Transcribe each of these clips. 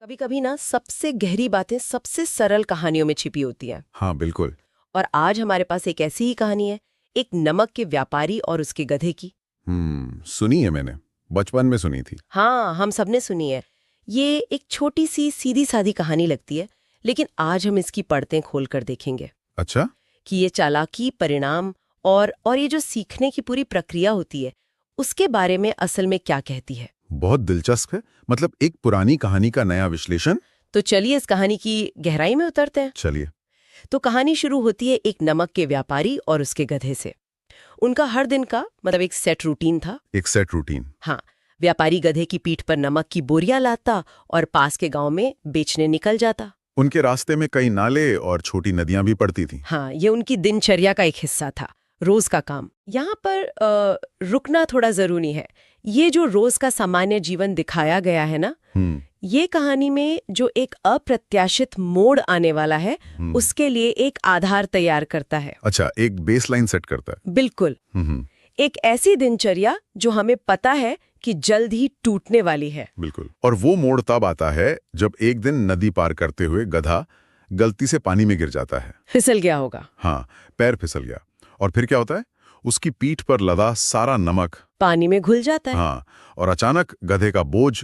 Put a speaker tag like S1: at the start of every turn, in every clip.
S1: कभी कभी ना सबसे गहरी बातें सबसे सरल कहानियों में छिपी होती हैं।
S2: हाँ बिल्कुल।
S1: और आज हमारे पास एक ऐसी ही कहानी है, एक नमक के व्यापारी और उसके गधे की।
S2: सुनी है मैंने, बचपन में सुनी थी।
S1: हाँ, हम सबने सुनी है। ये एक छोटी सी सीधी सादी कहानी लगती है, लेकिन आज हम इसकी परतें खोलकर देखेंगे
S2: अच्छा।
S1: कि ये चालाकी, परिणाम और ये जो सीखने की पूरी प्रक्रिया होती है, उसके बारे में असल में क्या कहती है।
S2: बहुत दिलचस्प है, मतलब एक पुरानी कहानी का नया विश्लेषण।
S1: तो चलिए इस कहानी की गहराई में उतरते हैं।
S2: चलिए।
S1: तो कहानी शुरू होती है एक नमक के व्यापारी और उसके गधे से। उनका हर दिन का मतलब एक सेट रूटीन था।
S2: एक सेट रूटीन।
S1: हाँ, व्यापारी गधे की पीठ पर नमक की बोरियां लाता और पास के गांव में बेचने निकल जाता।
S2: उनके रास्ते में कई नाले और छोटी नदियां भी पड़ती थीं।
S1: हाँ, ये उनकी दिनचर्या का एक हिस्सा था, रोज का काम। यहाँ पर रुकना थोड़ा जरूरी है। ये जो रोज का सामान्य जीवन दिखाया गया है ना, ये कहानी में जो एक अप्रत्याशित मोड़ आने वाला है, उसके लिए एक आधार तैयार करता है।
S2: अच्छा, एक बेसलाइन सेट करता है।
S1: बिल्कुल। एक ऐसी दिनचर्या जो हमें पता है कि जल्द ही टूटने वाली है।
S2: बिल्कुल। और वो मोड़ तब आता है जब एक दिन नदी पार करते हुए गधा गलती से पानी में गिर जाता है।
S1: फिसल गया होगा।
S2: हाँ, पैर फिसल गया। और फिर क्या होता है? उसकी पीठ पर लदा सारा नमक
S1: पानी में घुल जाता है।
S2: हाँ, और अचानक गधे का बोझ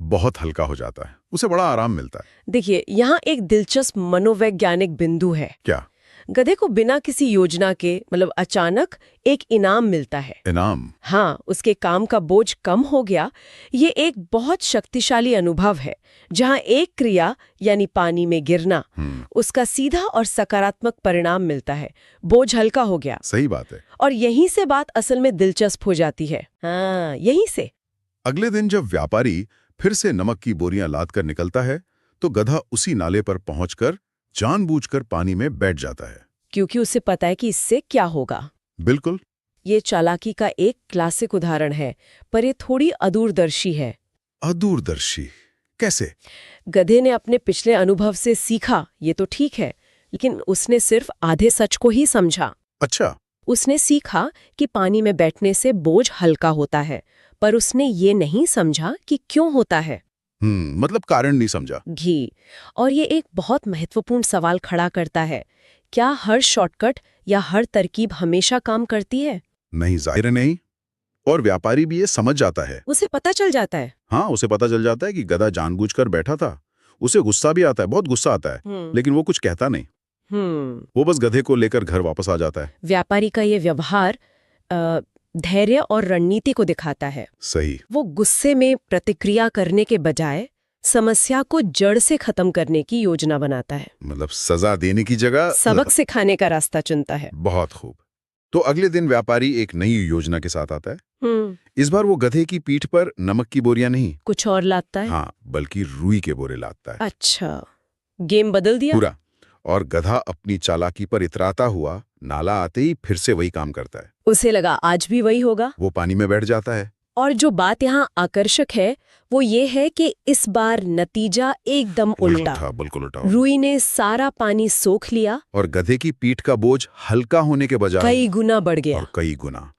S2: बहुत हल्का हो जाता है। उसे बड़ा आराम मिलता है।
S1: देखिए, यहाँ एक दिलचस्प मनोवैज्ञानिक बिंदु है।
S2: क्या?
S1: गधे को बिना किसी योजना के मतलब अचानक एक इनाम मिलता है।
S2: इनाम?
S1: हाँ, उसके काम का बोझ कम हो गया। ये एक बहुत शक्तिशाली अनुभव है, जहाँ एक क्रिया यानी पानी में गिरना, उसका सीधा और सकारात्मक परिणाम मिलता है। बोझ हल्का हो गया।
S2: सही बात है।
S1: और यहीं से बात असल में दिलचस्प हो जाती है। हाँ, यहीं से।
S2: अगले दिन जब व्यापारी फिर से नमक की बोरियां लाद कर निकलता है, तो गधा उसी नाले पर पहुंचकर जानबूझकर पानी में बैठ जाता है,
S1: क्योंकि उसे पता है कि इससे क्या होगा।
S2: बिल्कुल।
S1: ये चालाकी का एक क्लासिक उदाहरण है, पर ये थोड़ी अदूरदर्शी है।
S2: अदूरदर्शी कैसे?
S1: गधे ने अपने पिछले अनुभव से सीखा, ये तो ठीक है, लेकिन उसने सिर्फ आधे सच को ही समझा।
S2: अच्छा।
S1: उसने सीखा कि पानी में बैठने से बोझ हल्का होता है, पर उसने ये नहीं समझा कि क्यों होता है।
S2: मतलब कारण नहीं समझा।
S1: घी। और ये एक बहुत महत्वपूर्ण सवाल खड़ा करता है, क्या हर शॉर्टकट या हर तरकीब हमेशा काम करती है?
S2: नहीं, जाहिर है नहीं। और व्यापारी भी ये समझ जाता है।
S1: उसे पता चल जाता है।
S2: हाँ, उसे पता चल जाता है कि गधा जानबूझकर बैठा था। उसे गुस्सा भी आता है, बहुत गुस्सा आता है, लेकिन वो कुछ कहता नहीं। वो बस गधे को लेकर घर वापस आ जाता है।
S1: व्यापारी का ये व्यवहार धैर्य और रणनीति को दिखाता है।
S2: सही।
S1: वो गुस्से में प्रतिक्रिया करने के बजाय समस्या को जड़ से खत्म करने की योजना बनाता है।
S2: मतलब सजा देने की जगह
S1: सबक सिखाने का रास्ता चुनता है।
S2: बहुत खूब। तो अगले दिन व्यापारी एक नई योजना के साथ आता है। इस बार वो गधे की पीठ पर नमक की बोरियां नहीं,
S1: कुछ और लाता है।
S2: हाँ, बल्कि रुई के बोरे लाता है।
S1: अच्छा, गेम बदल दिया
S2: पूरा। और गधा अपनी चालाकी पर इतराता हुआ नाला आते ही फिर से वही काम करता है।
S1: उसे लगा आज भी वही होगा।
S2: वो पानी में बैठ जाता है।
S1: और जो बात यहाँ आकर्षक है वो ये है कि इस बार नतीजा एकदम उल्टा।
S2: बिल्कुल उल्टा।
S1: रुई ने सारा पानी सोख लिया
S2: और गधे की पीठ का बोझ हल्का होने के बजाय
S1: कई गुना बढ़ गया।
S2: और कई गुना।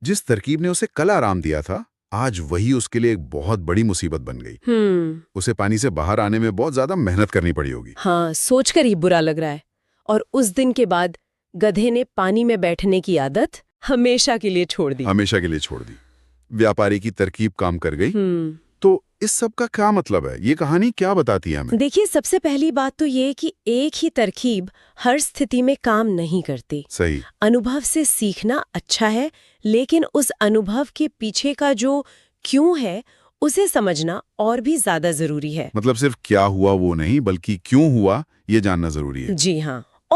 S2: जिस तरकीब ने उसे कल आराम दिया था, आज वही उसके लिए एक बहुत बड़ी मुसीबत बन गई। उसे पानी से बाहर आने में बहुत ज्यादा मेहनत करनी पड़ी होगी।
S1: हाँ, सोचकर ही बुरा लग रहा है। और उस दिन के बाद गधे ने पानी में बैठने की आदत हमेशा के लिए छोड़ दी।
S2: हमेशा के लिए छोड़ दी। व्यापारी की तरकीब काम कर गई। तो इस सब का क्या मतलब है? ये कहानी क्या बताती है हमें?
S1: देखिए, सबसे पहली बात तो ये कि एक ही तरकीब हर स्थिति में काम नहीं करती।
S2: सही।
S1: अनुभव से सीखना अच्छा है, लेकिन उस अनुभव के पीछे का जो क्यों है उसे समझना और भी ज्यादा जरूरी है।
S2: मतलब सिर्फ क्या हुआ वो नहीं, बल्कि क्यों हुआ ये जानना जरूरी है।
S1: जी हाँ।